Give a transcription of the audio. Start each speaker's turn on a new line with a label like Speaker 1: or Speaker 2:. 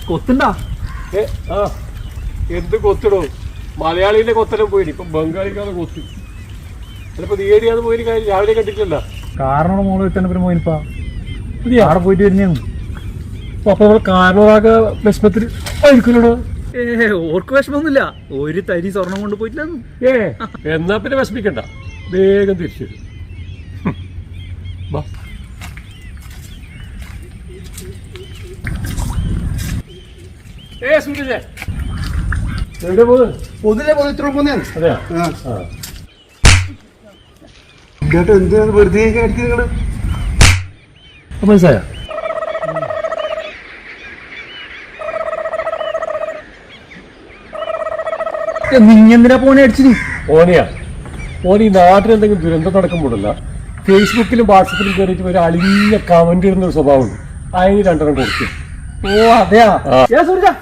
Speaker 1: കൊത്തുണ്ടാ?
Speaker 2: ആ എന്ത് കൊത്തിടോ? മലയാളിന്റെ കൊത്തലും പോയി, ഇപ്പൊ ബംഗാളിക്കാതെ കൊത്തി. ചിലപ്പോ നീടിയാന്ന് പോയി കാര്യം രാവിലെ കണ്ടിട്ടില്ല.
Speaker 1: കാരണം മോള് കിട്ടാൻ പോയിപ്പാ അവിടെ പോയിട്ട് വരുന്നു.
Speaker 2: അപ്പൊ നമ്മൾ കാരണമാകെ വിഷമത്തിൽ ആയിരിക്കുമല്ലോ.
Speaker 1: ഓർക്ക് വിഷമൊന്നുമില്ല, ഒരു തരി സ്വർണം കൊണ്ട് പോയിട്ടില്ല.
Speaker 2: എന്നാ പിന്നെ വിഷമിക്കണ്ട, വേഗം തിരിച്ചു വരും. സൂര്യജെ എവിടെ പോകുന്നത്?
Speaker 3: പൊതുവെ ഇത്ര പോന്നെയാണ്.
Speaker 2: അതെയാ?
Speaker 3: കേട്ടോ എന്തിനാണ് വെറുതെ അടിക്കുന്നത് നിങ്ങള്?
Speaker 2: മനസ്സിലായ?
Speaker 1: നീ എന്തിനാ പോണേ അടിച്ചു?
Speaker 2: ഓനെയാ ഓന് ഈ നാട്ടിൽ എന്തെങ്കിലും ദുരന്തം നടക്കുമ്പോഴല്ല ഫേസ്ബുക്കിലും വാട്സപ്പിലും കയറിയിട്ട് ഒരു അളിഞ്ഞ കമന്റ് ഇടുന്ന ഒരു സ്വഭാവമുണ്ട്. അതിന് 2 എണ്ണം കൊടുക്കും.
Speaker 1: ഓ അതെയാ? സൂര്യ